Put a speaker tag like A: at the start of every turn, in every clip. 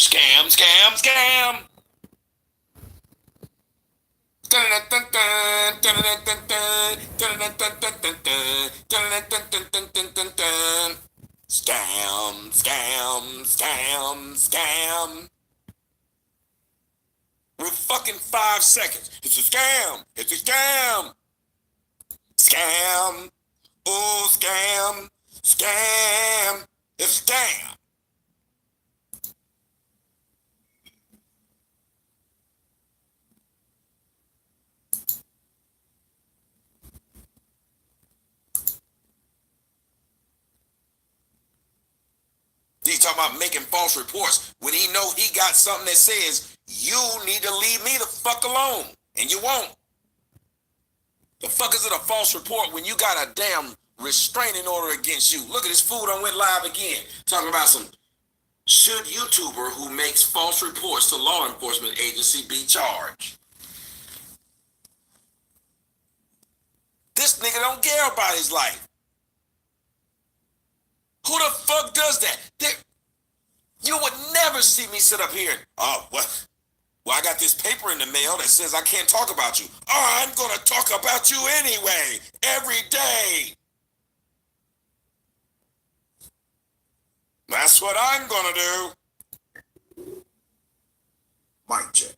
A: Scam, scam, scam. Scam, scam, scam, scam. With fucking 5 seconds. It's a scam. It's a scam. Scam. Oh, scam. Scam. It's a scam. He's talking about making false reports when he know he got something that says you need to leave me the fuck alone, and you won't. The fuck is it a false report when you got a damn restraining order against you? Look at this fool done went live again, talking about some should YouTuber who makes false reports to law enforcement agency be charged? This nigga don't care about his life. Who the fuck does that? You would never see me sit up here. Oh, what? Well, I got this paper in the mail that says I can't talk about you. Oh, I'm going to talk about you anyway, every day. That's what I'm going to do. Mic check.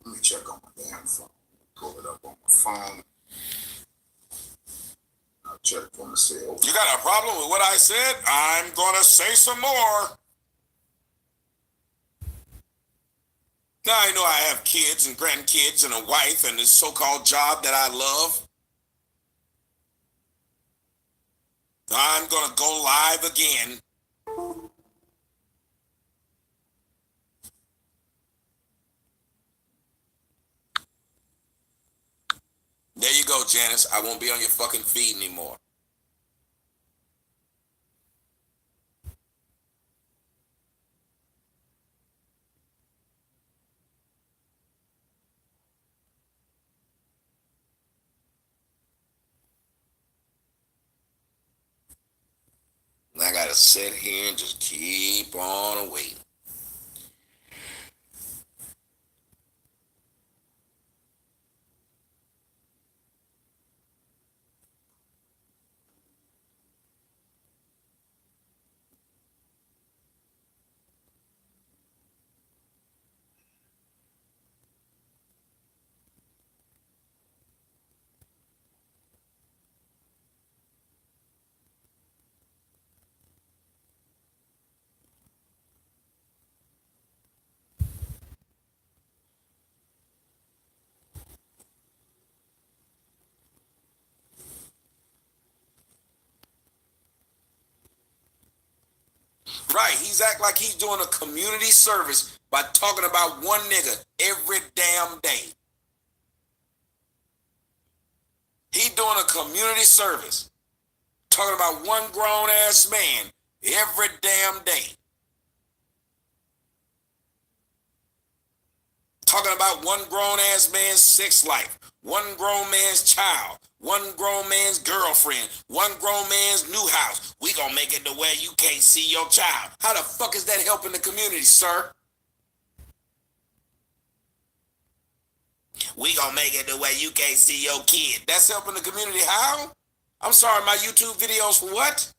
A: Let me check on my damn phone. Pull it up on my phone. I'll check on the cell. You got a problem with what I said? I'm going to say some more. Now I know I have kids and grandkids and a wife and this so-called job that I love. I'm going to go live again. There you go, Janice. I won't be on your fucking feed anymore. I gotta sit here and just keep on waiting. Right, he's act like he's doing a community service by talking about one nigga every damn day. He doing a community service, talking about one grown ass man every damn day. Talking about one grown ass man's sex life, one grown man's child, one grown man's girlfriend, one grown man's new house. We gonna make it to where you can't see your child. How the fuck is that helping the community, sir? We gonna make it to where you can't see your kid. That's helping the community how? I'm sorry, my YouTube videos for what?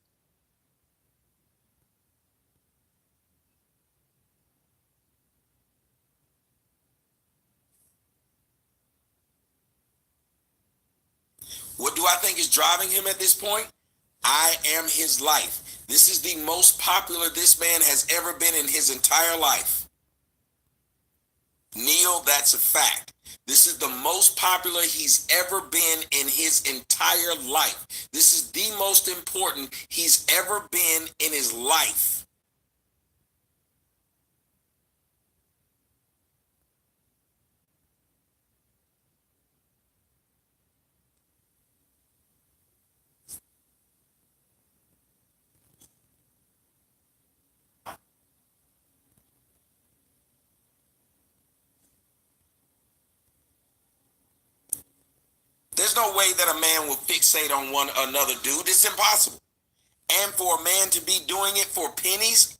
A: What do I think is driving him at this point? I am his life. This is the most popular this man has ever been in his entire life. Neil, that's a fact. This is the most popular he's ever been in his entire life. This is the most important he's ever been in his life. There's no way that a man will fixate on one another dude. It's impossible. And for a man to be doing it for pennies,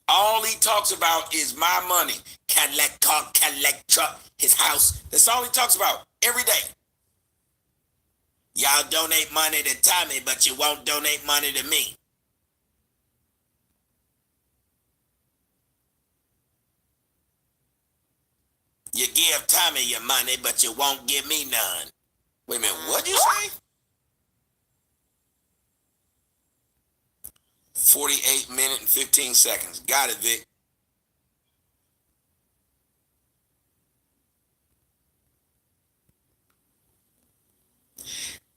A: all he talks about is my money. Cadillac car, Cadillac truck, his house. That's all he talks about every day. Y'all donate money to Tommy, but you won't donate money to me. You give Tommy your money, but you won't give me none. Wait a minute, what'd you say? 48 minutes and 15 seconds. Got it, Vic.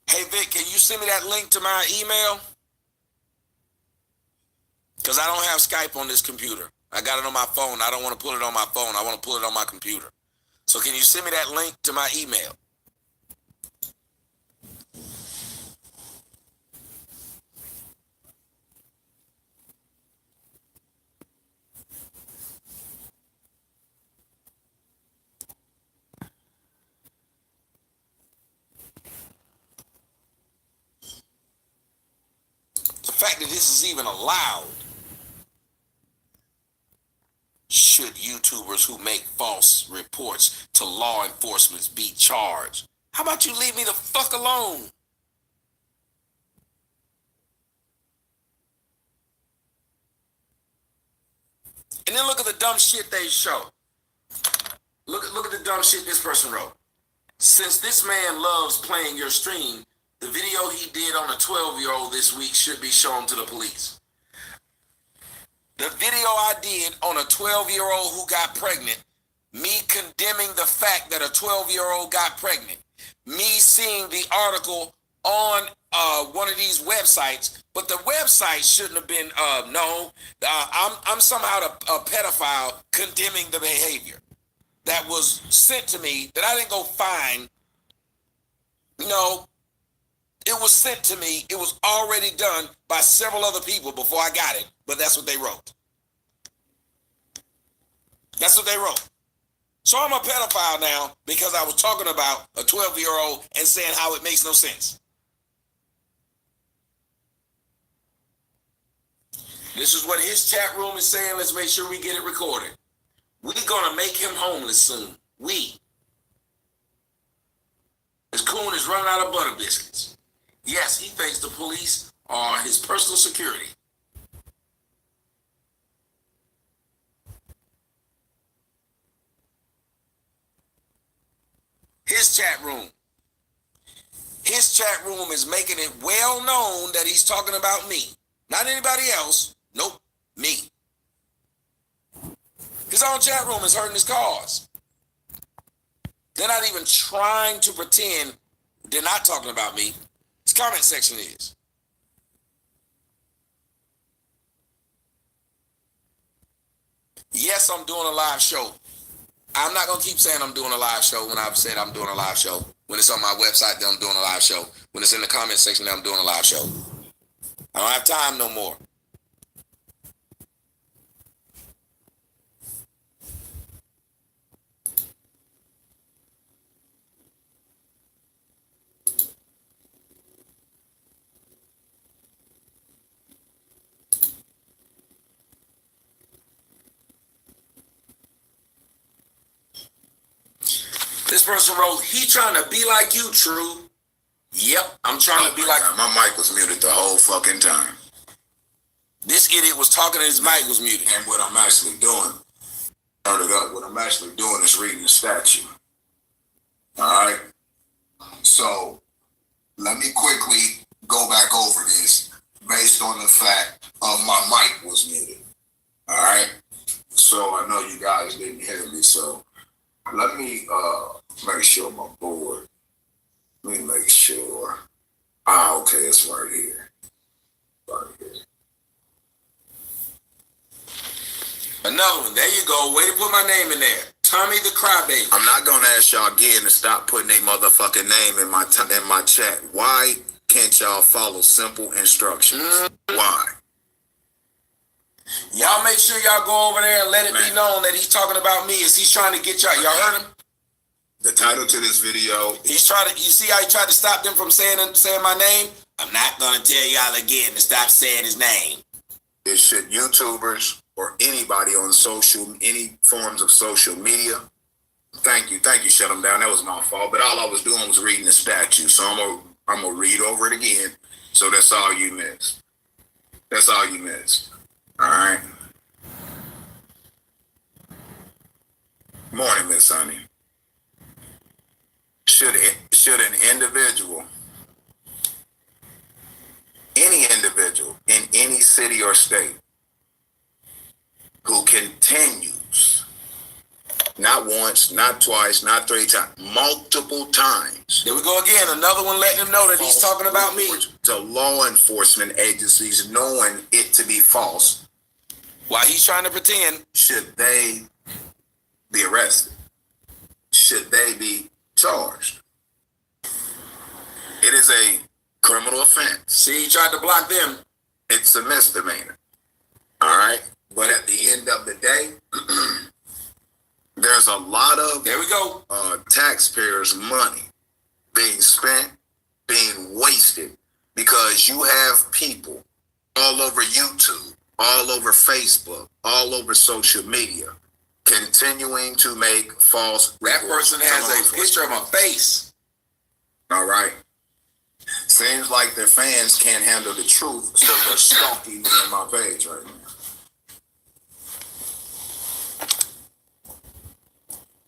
A: Hey, Vic, can you send me that link to my email? Because I don't have Skype on this computer. I got it on my phone. I don't want to pull it on my phone. I want to pull it on my computer. So can you send me that link to my email? The fact that this is even allowed. Should YouTubers who make false reports to law enforcement be charged? How about you leave me the fuck alone? And then look at the dumb shit they show. Look at the dumb shit this person wrote. Since this man loves playing your stream, the video he did on a 12-year-old this week should be shown to the police. The video I did on a 12-year-old who got pregnant, me condemning the fact that a 12-year-old got pregnant, me seeing the article on one of these websites, but the website shouldn't have been, I'm somehow a pedophile condemning the behavior that was sent to me that I didn't go find. No, it was sent to me. It was already done by several other people before I got it, but that's what they wrote. That's what they wrote. So I'm a pedophile now because I was talking about a 12-year-old and saying how it makes no sense. This is what his chat room is saying. Let's make sure we get it recorded. We're going to make him homeless soon. His coon is running out of butter biscuits. Yes, he thinks the police are his personal security. His chat room. His chat room is making it well known that he's talking about me. Not anybody else. Nope, me. His own chat room is hurting his cause. They're not even trying to pretend they're not talking about me. His comment section is. Yes, I'm doing a live show. I'm not going to keep saying I'm doing a live show when I've said I'm doing a live show. When it's on my website, then I'm doing a live show. When it's in the comment section, then I'm doing a live show. I don't have time no more. This person wrote, he trying to be like you, True. Yep, I'm trying to be like...
B: My mic was muted the whole fucking time.
A: This idiot was talking and his mic was muted.
B: And what I'm actually doing, turn it up, what I'm actually doing is reading the statute. Alright? So, let me quickly go back over this based on the fact of my mic was muted. Alright? So, I know you guys didn't hear me, so let me make sure my board. Let me make sure. Okay, it's right here. Right here.
A: Another one. There you go. Way to put my name in there. Tommy the Crybaby.
B: I'm not gonna ask y'all again to stop putting a motherfucking name in my chat. Why can't y'all follow simple instructions? Why?
A: Y'all make sure y'all go over there and let it be known that he's talking about me as he's trying to get y'all. Y'all heard him?
B: The title to this video.
A: He's trying to. You see how he tried to stop them from saying my name? I'm not gonna tell y'all again to stop saying his name.
B: It should YouTubers or anybody on any forms of social media. Thank you, shut them down. That was my fault. But all I was doing was reading the statute. So I'm gonna read over it again. So that's all you missed. That's all you missed. All right. Morning, Miss Honey. Should an individual, any individual in any city or state who continues, not once, not twice, not 3 times, multiple times.
A: There we go again. Another one letting him know that he's talking about me.
B: To law enforcement agencies knowing it to be false.
A: While he's trying to pretend.
B: Should they be arrested? Should they be charged? It is a criminal offense.
A: See, he tried to block them.
B: It's a misdemeanor. All right? But at the end of the day, there's a lot of
A: there we go.
B: Taxpayers' money being spent, being wasted, because you have people all over YouTube, all over Facebook, all over social media, continuing to make false reports.
A: That person has a picture of my face.
B: All right. Seems like their fans can't handle the truth, so they're stalking me on my page right now.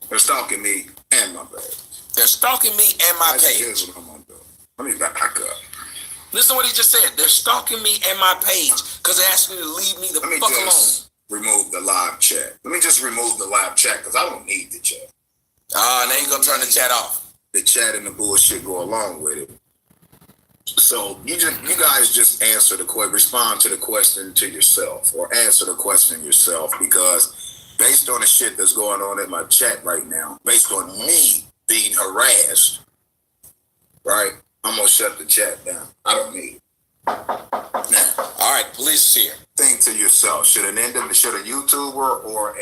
B: They're stalking me and my page.
A: They're stalking me and my page.
B: Here's what I'm gonna do. Let me back up.
A: Listen to what he just said. They're stalking me and my page because they asked me to leave me the fuck alone.
B: Remove the live chat. Let me just remove the live chat because I don't need the chat.
A: Now you're gonna turn the chat off.
B: The chat and the bullshit go along with it. So you guys just answer the question, respond to the question to yourself, or answer the question yourself, because based on the shit that's going on in my chat right now, based on me being harassed, right? I'm gonna shut the chat down. I don't need it. Now,
A: all right, police is here.
B: Think to yourself: should a YouTuber or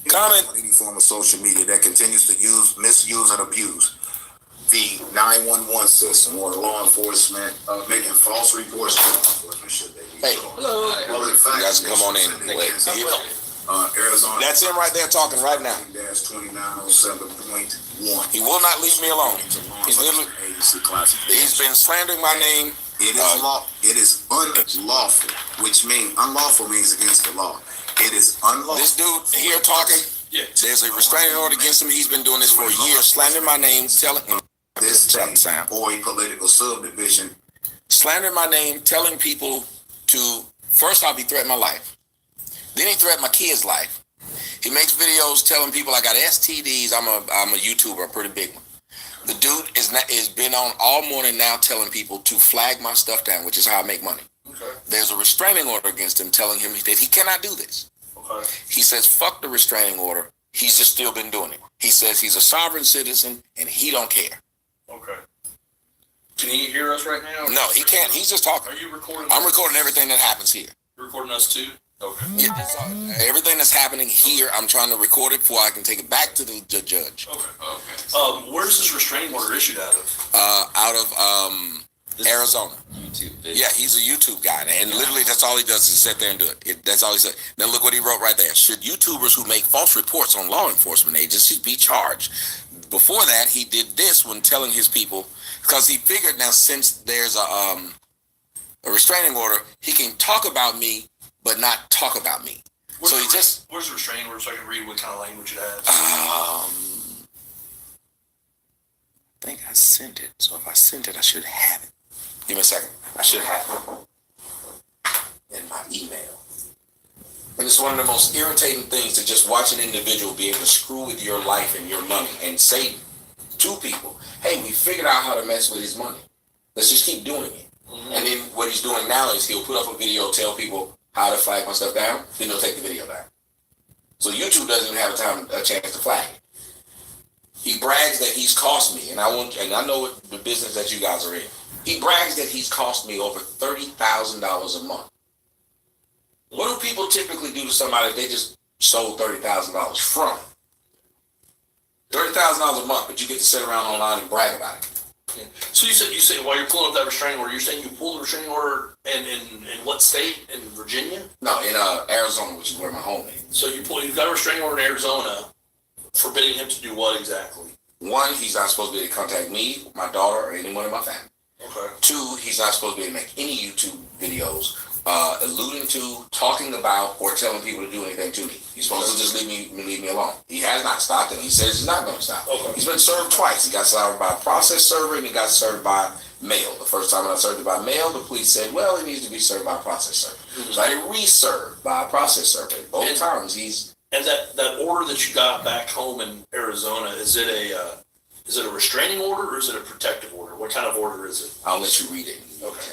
A: comment
B: on any form of social media that continues to misuse, and abuse the 911 system or law enforcement, making false reports to law enforcement, should they be?
A: Hey, hello.
B: Well, in fact,
A: you guys come on in. Wait,
B: Arizona.
A: That's him right there talking right now.
B: -2907.1.
A: He will not leave me alone. He's literally. He's been slandering my name.
B: It is law. It is unlawful, which means unlawful means against the law. It is unlawful.
A: This dude here talking. Yeah. There's a restraining order against him. He's been doing this for years, slandering my name, telling
B: this boy political subdivision,
A: slandering my name, telling people to first off, he threatened my life. Then he threatened my kid's life. He makes videos telling people I got STDs. I'm a YouTuber, a pretty big one. The dude is been on all morning now telling people to flag my stuff down, which is how I make money. Okay. There's a restraining order against him telling him that he cannot do this. Okay. He says, fuck the restraining order. He's just still been doing it. He says he's a sovereign citizen and he don't care. Okay.
C: Can he hear us right now?
A: No, he can't. He's just talking.
C: Are you recording?
A: I'm recording everything that happens here.
C: You're recording us too? Okay.
A: Yeah, everything that's happening here, I'm trying to record it before I can take it back to the judge.
C: Okay. Where's this restraining order issued out of?
A: Out of Arizona. YouTube. Yeah, he's a YouTube guy, and literally that's all he does is sit there and do it. That's all he said. Now look what he wrote right there. Should YouTubers who make false reports on law enforcement agencies be charged? Before that, he did this when telling his people, because he figured now since there's a restraining order, he can talk about me but not talk about me. Where's
C: the restraining order so I can read what kind of language it has?
A: I think I sent it. So if I sent it, I should have it. Give me a second. I should have it in my email. And it's one of the most irritating things to just watch an individual be able to screw with your life and your money and say to people, hey, we figured out how to mess with his money. Let's just keep doing it. Mm-hmm. And then what he's doing now is he'll put up a video, tell people how to flag my stuff down, then he'll take the video down. So YouTube doesn't even have a chance to flag it. He brags that he's cost me, and I know what the business that you guys are in. He brags that he's cost me over $30,000 a month. What do people typically do to somebody if they just sold $30,000 from? $30,000 a month, but you get to sit around online and brag about it.
C: Yeah. So you say while you're pulling up that restraining order, you're saying you pulled the restraining order in what state? In Virginia?
A: No, in Arizona, which is where my home is.
C: So you got a restraining order in Arizona, forbidding him to do what exactly?
A: One, he's not supposed to be able to contact me, my daughter, or anyone in my family.
C: Okay.
A: Two, he's not supposed to be able to make any YouTube videos alluding to, talking about, or telling people to do anything to me. He's supposed to just leave me alone. He has not stopped, and he says he's not going to stop.
C: Okay.
A: He's been served twice. He got served by a process server, and he got served by mail. The first time I served it by mail, the police said, well, it needs to be served by a process server. Mm-hmm. So I did re-serve by a process server. Both times he's...
C: And that order that you got back home in Arizona, is it a restraining order or is it a protective order? What kind of order is it?
A: I'll let you read it.
C: Okay.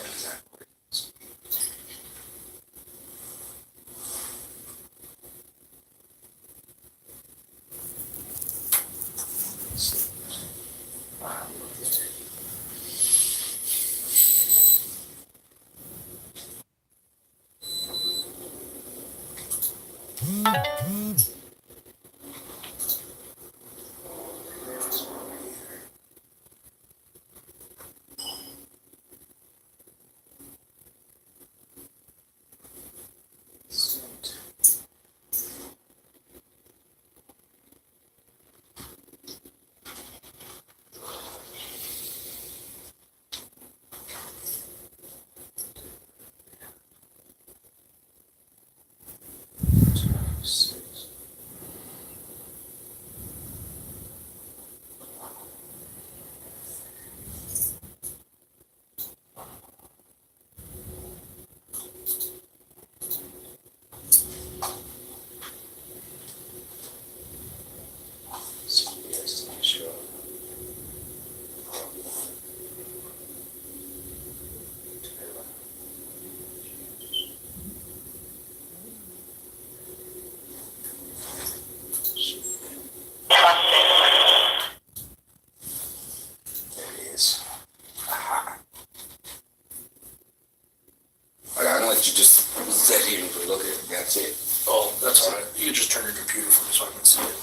A: You just sit here and look at it. That's it.
C: Oh, that's all right. You can just turn your computer for me so I can see it.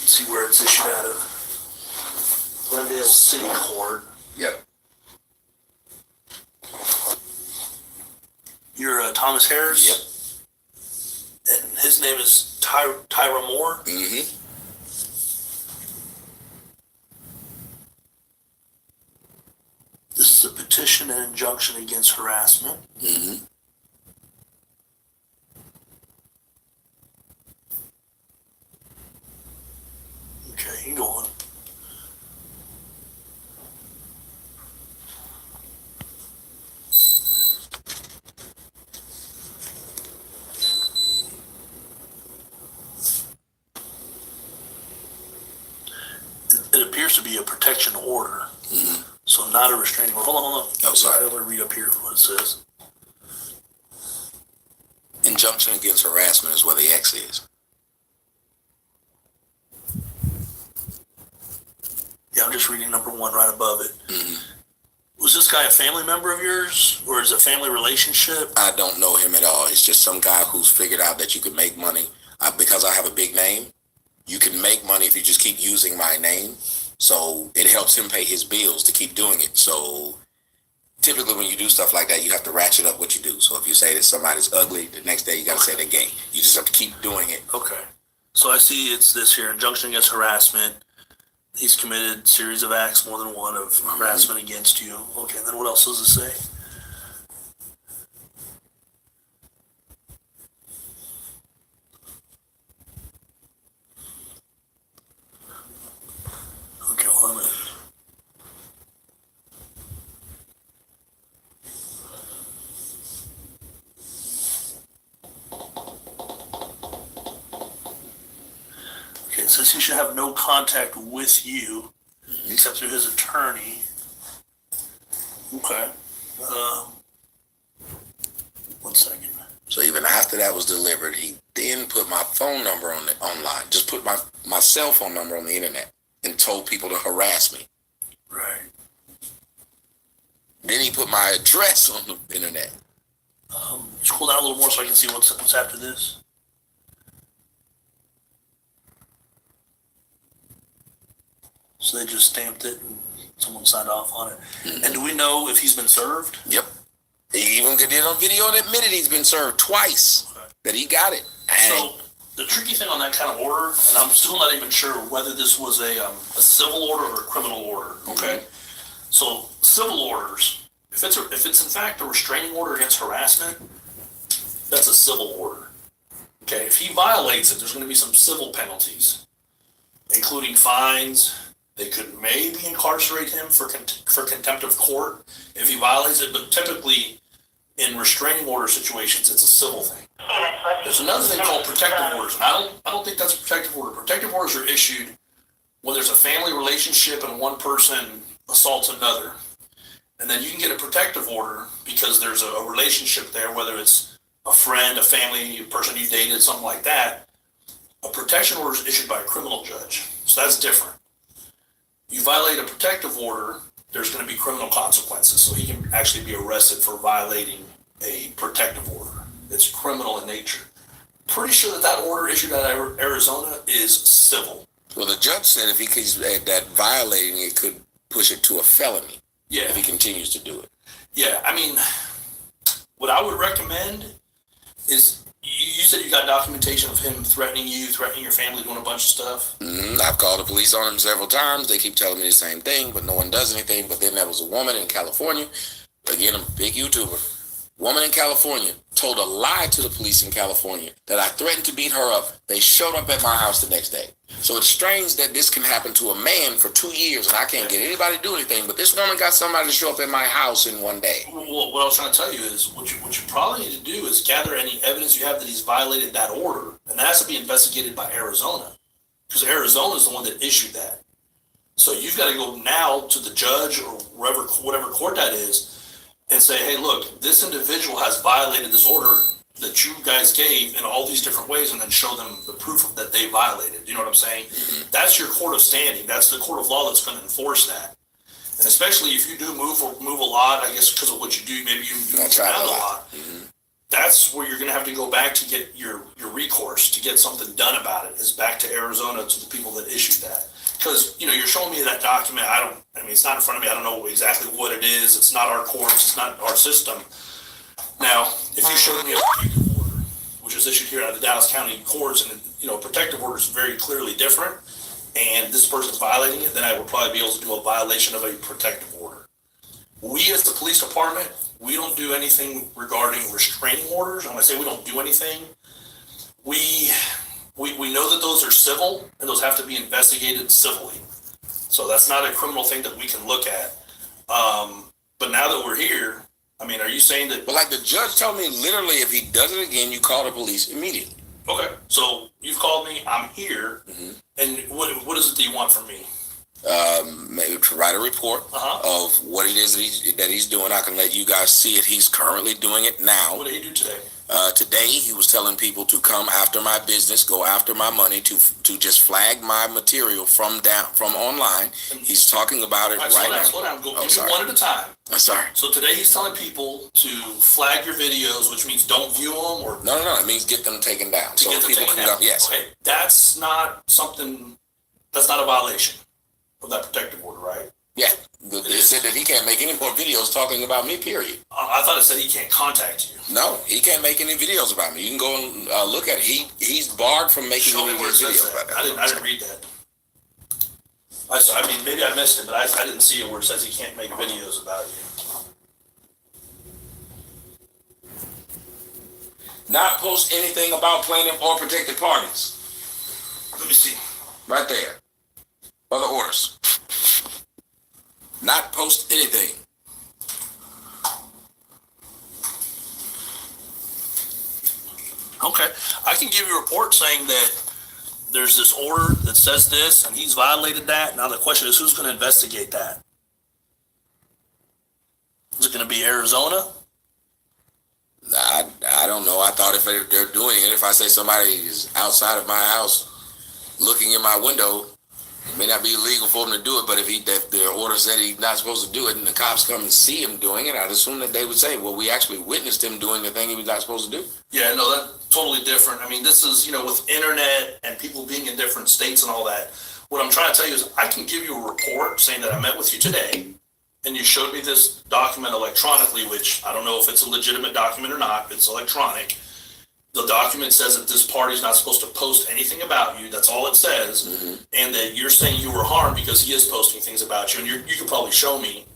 C: See where it's issued out of. Glendale City Court.
A: Yep.
C: You're Thomas Harris?
A: Yep.
C: And his name is Tyra Moore?
A: Mm-hmm.
C: This is a petition and injunction against harassment.
A: Mm-hmm.
C: Okay, you go on. It appears to be a protection order.
A: Mm-hmm.
C: So not a restraining order. Hold on.
A: Oh, sorry.
C: I want to read up here what it says.
A: Injunction against harassment is where the X is.
C: Yeah, I'm just reading number 1 right above it.
A: Mm-hmm.
C: Was this guy a family member of yours, or is it a family relationship?
A: I don't know him at all. It's just some guy who's figured out that you can make money. Because I have a big name, you can make money if you just keep using my name. So it helps him pay his bills to keep doing it. So typically when you do stuff like that, you have to ratchet up what you do. So if you say that somebody's ugly, the next day you got to say they're gay. You just have to keep doing it.
C: Okay. So I see it's this here, injunction against harassment. He's committed series of acts, more than one, of harassment against you. Okay, and then what else does it say? Okay, well, I'm in. Okay, it says he should have no contact with you except through his attorney. Okay. 1 second.
A: So even after that was delivered, he then put my phone number on the online. Just put my cell phone number on the internet and told people to harass me.
C: Right.
A: Then he put my address on the internet.
C: Scroll down a little more so I can see what's after this. So they just stamped it and someone signed off on it. Mm-hmm. And do we know if he's been served?
A: Yep. He even did on video and admitted he's been served twice. Okay. That he got it.
C: So the tricky thing on that kind of order, and I'm still not even sure whether this was a civil order or a criminal order. Okay. Mm-hmm. So civil orders, if it's in fact a restraining order against harassment, that's a civil order. Okay. If he violates it, there's going to be some civil penalties, including fines. They could maybe incarcerate him for contempt of court if he violates it, but typically in restraining order situations, it's a civil thing. There's another thing called protective orders. And I don't think that's a protective order. Protective orders are issued when there's a family relationship and one person assaults another. And then you can get a protective order because there's a relationship there, whether it's a friend, a family, a person you dated, something like that. A protection order is issued by a criminal judge. So that's different. You violate a protective order, there's going to be criminal consequences. So he can actually be arrested for violating a protective order. It's criminal in nature. Pretty sure that order issued out of Arizona is civil.
A: Well, the judge said if he could, that violating it could push it to a felony. Yeah. If he continues to do it.
C: Yeah, I mean, what I would recommend is, you said you got documentation of him threatening you, threatening your family, doing a bunch of stuff?
A: Mm-hmm. I've called the police on him several times. They keep telling me the same thing, but no one does anything. But then there was a woman in California. Again, I'm a big YouTuber. Woman in California told a lie to the police in California that I threatened to beat her up. They showed up at my house the next day. So it's strange that this can happen to a man for 2 years and I can't get anybody to do anything. But this woman got somebody to show up at my house in one day.
C: Well, what I was trying to tell you is what you probably need to do is gather any evidence you have that he's violated that order. And that has to be investigated by Arizona, because Arizona is the one that issued that. So you've got to go now to the judge or whatever court that is, and say, hey, look, this individual has violated this order that you guys gave in all these different ways, and then show them the proof that they violated. You know what I'm saying? Mm-hmm. That's your court of standing. That's the court of law that's going to enforce that. And especially if you do move a lot, I guess because of what you do, maybe you move around a lot. Mm-hmm. That's where you're going to have to go back to get your recourse, to get something done about it, is back to Arizona, to the people that issued that. Because, you're showing me that document. It's not in front of me. I don't know exactly what it is. It's not our courts. It's not our system. Now, if you showed me a protective order, which is issued here out of the Dallas County courts, and, a protective order is very clearly different, and this person's violating it, then I would probably be able to do a violation of a protective order. We, as the police department, we don't do anything regarding restraining orders. And when I say we don't do anything, we know that those are civil, and those have to be investigated civilly. So that's not a criminal thing that we can look at. But now that we're here, are you saying that...
A: But like the judge told me, literally, if he does it again, you call the police immediately.
C: Okay, so you've called me, I'm here, mm-hmm. And what is it that you want from me?
A: Maybe provide a report of what it is that he's doing. I can let you guys see it. He's currently doing it now.
C: What did he do today?
A: Today, he was telling people to come after my business, go after my money, to just flag my material from online. He's talking about it right now.
C: Slow down. Go one at a time.
A: I'm sorry.
C: So today he's telling people to flag your videos, which means don't view them, or
A: no. It means get them taken down.
C: So people can go. Yes. Okay, that's not a violation of that protective order, right?
A: Yeah. They said that he can't make any more videos talking about me, period.
C: I thought it said he can't contact you.
A: No, he can't make any videos about me. You can go and look at it. He's barred from making any more videos about that.
C: I didn't read that. Maybe I missed it, but I didn't see it where it says he can't make videos about you.
A: Not post anything about plaintiff or protected parties.
C: Let me see.
A: Right there. Other orders. Not post anything.
C: Okay. I can give you a report saying that there's this order that says this, and he's violated that. Now the question is, who's going to investigate that? Is it going to be Arizona?
A: I don't know. I thought if they're doing it, if I say somebody is outside of my house looking in my window, it may not be illegal for him to do it, but if the order said he's not supposed to do it and the cops come and see him doing it, I'd assume that they would say, well, we actually witnessed him doing the thing he was not supposed to do.
C: Yeah, no, that's totally different. This is, with internet and people being in different states and all that, What I'm trying to tell you is I can give you a report saying that I met with you today and you showed me this document electronically, which I don't know if it's a legitimate document or not. It's electronic. The document says that this party is not supposed to post anything about you. That's all it says.
A: Mm-hmm.
C: And that you're saying you were harmed because he is posting things about you. And you can probably show me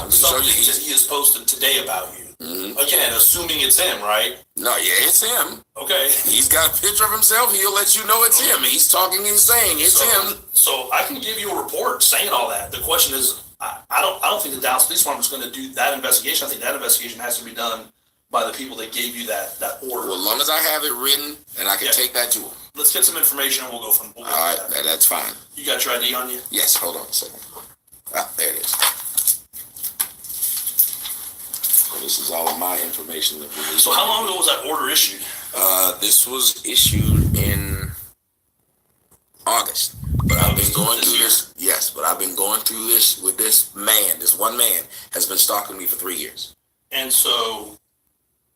C: some things that he has posted today about you.
A: Mm-hmm.
C: Again, assuming it's him, right?
A: No, yeah, it's him.
C: Okay.
A: He's got a picture of himself. He'll let you know it's him. He's talking and saying it's him.
C: So I can give you a report saying all that. The question is, I don't think the Dallas Police Department is going to do that investigation. I think that investigation has to be done by the people that gave you that order.
A: Well, as long as I have it written, and I can take that to him.
C: Let's get some information and we'll go from there.
A: All right, that's fine.
C: You got your ID on you?
A: Yes, hold on a second. Ah, there it is. So this is all of my information that we need.
C: So how long ago was that order issued?
A: This was issued in August. But I've been going through this. Yes, but I've been going through this with this man. This one man has been stalking me for 3 years.
C: And so,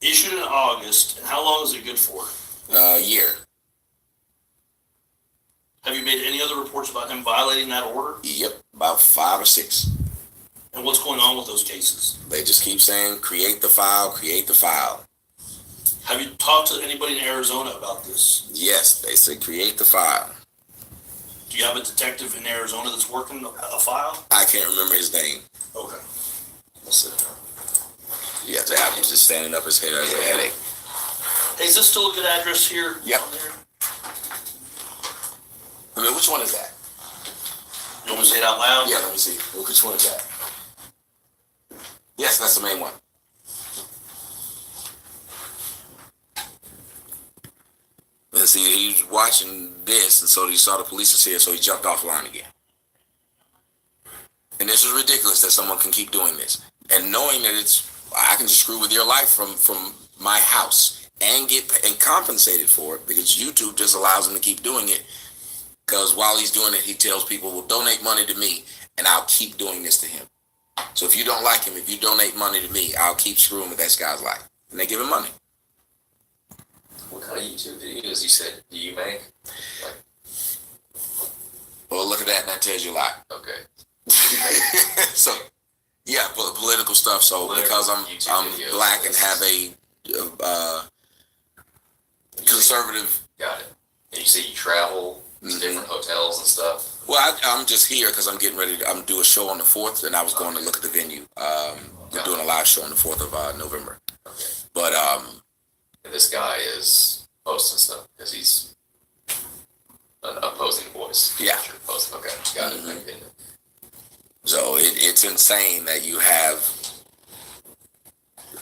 C: issued in August, and how long is it good for?
A: A year.
C: Have you made any other reports about him violating that order?
A: Yep, about 5 or 6.
C: And what's going on with those cases?
A: They just keep saying, create the file, create the file.
C: Have you talked to anybody in Arizona about this?
A: Yes, they say create the file.
C: Do you have a detective in Arizona that's working a file?
A: I can't remember his name.
C: Okay.
A: That's it. Yeah, I'm just standing up his head as a headache.
C: Hey, is this still a good address here?
A: Yep.
C: On there?
A: I mean, which one is that?
C: You want me to say it out loud?
A: Yeah, let me see. Which one is that? Yes, that's the main one. And see, he was watching this, and so he saw the police was here, so he jumped offline again. And this is ridiculous that someone can keep doing this. And knowing that I can just screw with your life from my house and get compensated for it, because YouTube just allows him to keep doing it. Because while he's doing it, he tells people, well, donate money to me, and I'll keep doing this to him. So if you don't like him, if you donate money to me, I'll keep screwing with that guy's life. And they give him money.
D: What kind of YouTube videos you said do you make?
A: Well, look at that, and that tells you a lot.
D: Okay.
A: So, yeah, political stuff. So because I'm
D: videos,
A: black and have a conservative.
D: Got it. And you say you travel to different hotels and stuff.
A: Well, I'm just here because I'm getting ready to do a show on the 4th, and I was going to look at the venue. We're doing a live show on the 4th of November.
D: Okay.
A: But
D: And this guy is posting stuff because he's an opposing voice.
A: Yeah.
D: Posting. Okay, got it. Okay.
A: So it's insane that you have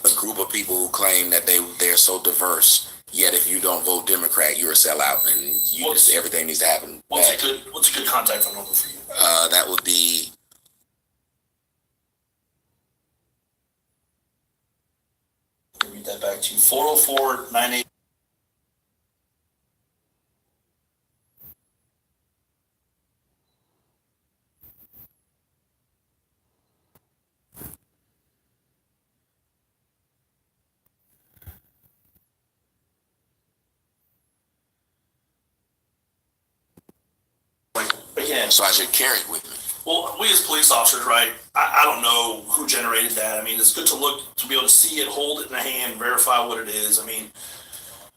A: a group of people who claim that they're so diverse, yet if you don't vote Democrat, you're a sellout, and everything needs to happen.
C: What's a good contact phone number for you?
A: That would be
C: Let me read that back to you. 404-98. Again,
A: so I should carry it with me.
C: well, we as police officers, right? I don't know who generated that. I mean, it's good to be able to see it, hold it in the hand, verify what it is. I mean,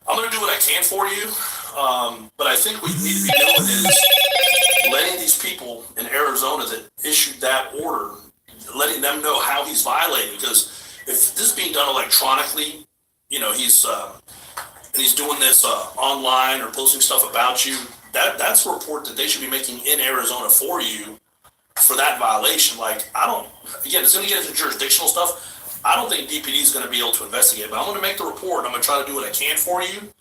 C: I'm going to do what I can for you, but I think what you need to be doing is letting these people in Arizona that issued that order, letting them know how he's violating. Because if this is being done electronically, he's doing this online or posting stuff about you. That's a report that they should be making in Arizona for you for that violation. It's going to get into jurisdictional stuff. I don't think DPD is going to be able to investigate, but I'm going to make the report. I'm going to try to do what I can for you.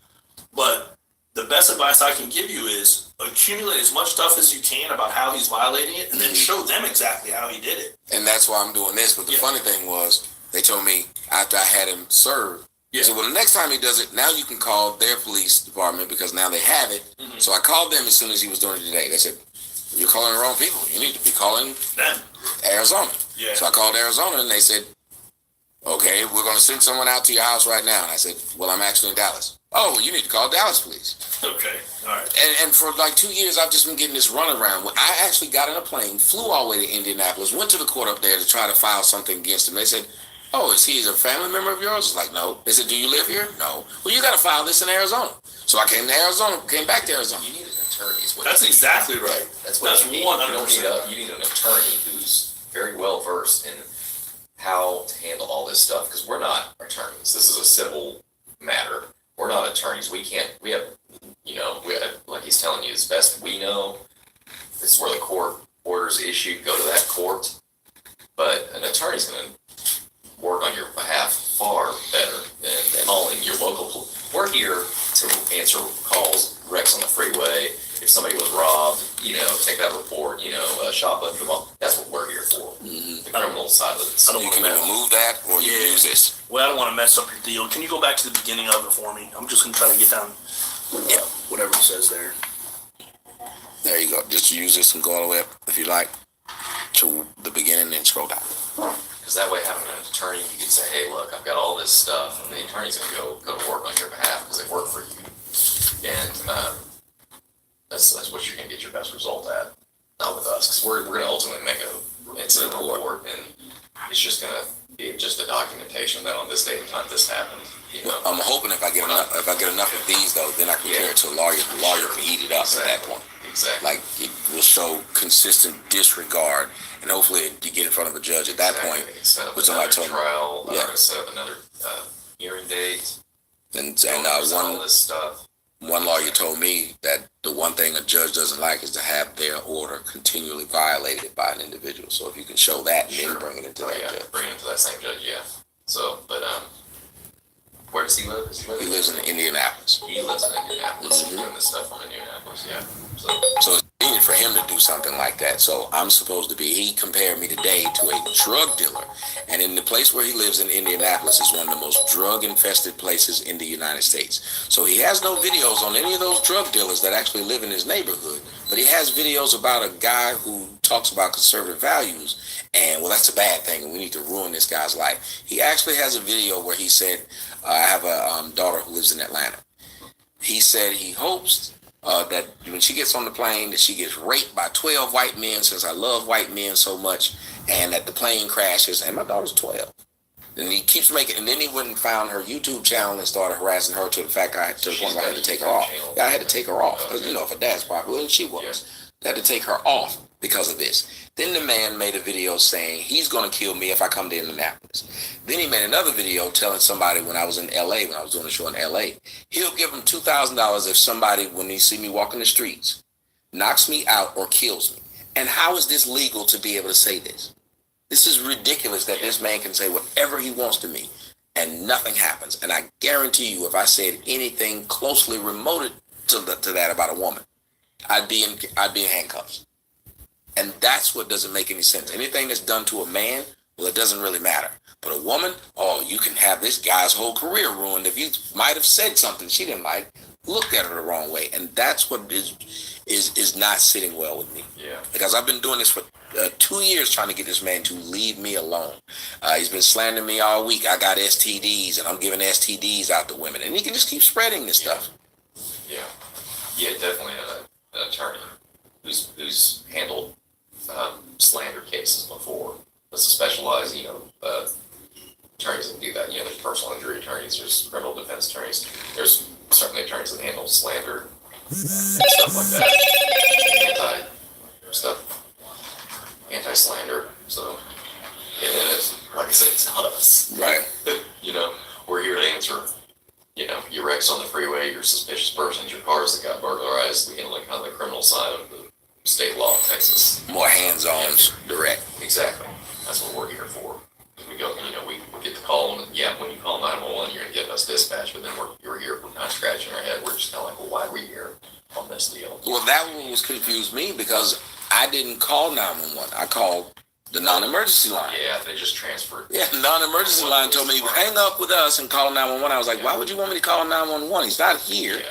C: But the best advice I can give you is accumulate as much stuff as you can about how he's violating it, and then show them exactly how he did it.
A: And that's why I'm doing this. But the funny thing was, they told me after I had him served,
C: Yeah.
A: so, well, the next time he does it, now you can call their police department because now they have it.
C: Mm-hmm.
A: So I called them as soon as he was doing it today. They said, you're calling the wrong people. You need to be calling
C: Them.
A: Arizona.
C: Yeah.
A: So I called Arizona, and they said, okay, we're going to send someone out to your house right now. And I said, well, I'm actually in Dallas. Oh, you need to call Dallas police.
C: Okay, all right.
A: And for like 2 years, I've just been getting this runaround. I actually got in a plane, flew all the way to Indianapolis, went to the court up there to try to file something against him. They said, "Oh, is he a family member of yours?" I was like, "No." They said, "Do you live here?" "No." "Well, you got to file this in Arizona." So I came to Arizona, came back to Arizona.
D: You need an attorney.
C: That's exactly right.
D: That's what you need.
C: 100%.
D: You need an attorney who's very well versed in how to handle all this stuff, because we're not attorneys. This is a civil matter. We're not attorneys. We have, like he's telling you, as best we know, this is where the court orders issued, go to that court. But an attorney's going to work on your behalf far better than calling your local. We're here to answer calls, wrecks on the freeway. If somebody was robbed, take that report, shot but them up. That's what we're here for. Mm-hmm. The criminal side of it.
A: So you can either move that or you can use this.
C: Well, I don't want to mess up your deal. Can you go back to the beginning of it for me? I'm just going to try to get down, whatever it says there.
A: There you go. Just use this and go all the way up, if you like, to the beginning and scroll down.
D: Because that way, having an attorney, you can say, "Hey, look, I've got all this stuff," and the attorney's going to go to work on your behalf because they work for you, and that's what you're going to get your best result at. Not with us, because we're going to ultimately make an incident report, and it's just going to be just a documentation that on this date and time this happened.
A: I'm hoping if I get enough of these though, then I can compare it to a lawyer. The lawyer can eat it up at that point.
D: Exactly.
A: Like it will show consistent disregard, and hopefully you get in front of a judge at that point.
D: Set up
A: with
D: another
A: somebody
D: trial. Set up another hearing date.
A: And
D: all this stuff.
A: One lawyer told me that the one thing a judge doesn't like is to have their order continually violated by an individual. So if you can show that and then bring it into that judge.
D: Bring it to that same judge, yeah. So, but where does he live?
A: He lives in Indianapolis.
D: He lives in Indianapolis. He's doing this stuff from Indianapolis, yeah.
A: So it's convenient for him to do something like that. So I'm supposed to be, he compared me today to a drug dealer. And in the place where he lives in Indianapolis is one of the most drug-infested places in the United States. So he has no videos on any of those drug dealers that actually live in his neighborhood. But he has videos about a guy who talks about conservative values. And, well, that's a bad thing, and we need to ruin this guy's life. He actually has a video where he said, I have a daughter who lives in Atlanta. He said he hopes that when she gets on the plane, that she gets raped by 12 white men, since I love white men so much, and that the plane crashes, and my daughter's 12. And he keeps making, and then he went and found her YouTube channel and started harassing her to the fact to the point where I had to take her off. Yeah, I had to take her off, because, if her dad's popular, and she was. I had to take her off because of this. Then the man made a video saying he's going to kill me if I come to Indianapolis. Then he made another video telling somebody when I was in LA, when I was doing a show in LA, he'll give him $2,000 if somebody, when they see me walking the streets, knocks me out or kills me. And how is this legal to be able to say this? This is ridiculous that this man can say whatever he wants to me and nothing happens. And I guarantee you, if I said anything closely remote to that about a woman, I'd be in handcuffs. And that's what doesn't make any sense. Anything that's done to a man, well, it doesn't really matter. But a woman, you can have this guy's whole career ruined if you might have said something she didn't like, looked at her the wrong way. And that's what is not sitting well with me.
D: Yeah.
A: Because I've been doing this for 2 years trying to get this man to leave me alone. He's been slandering me all week. I got STDs, and I'm giving STDs out to women. And he can just keep spreading this stuff.
D: Yeah. Yeah, definitely an attorney who's handled slander cases before. That's a specialized, attorneys that do that. There's personal injury attorneys, there's criminal defense attorneys, there's certainly attorneys that handle slander and stuff like that. Anti-slander. So, and then it's, like I said, it's not us.
A: Right.
D: We're here to answer, your wrecks on the freeway, your suspicious persons, your cars that got burglarized. We handle kind of the criminal side of the state law in Texas.
A: More hands-on, direct.
D: Exactly. That's what we're here for. We go, we get the call, and when you call 911, you're going to get us dispatch, but then you're here, we're not scratching our head. We're just kind of like, well, why are we here on this deal?
A: Well, that one was confused me because I didn't call 911. I called the non-emergency line.
D: Yeah, they just transferred.
A: Yeah, the non-emergency line told me, hang up with us and call 911. I was like, why would you want me to call 911? He's not here.
D: Yeah.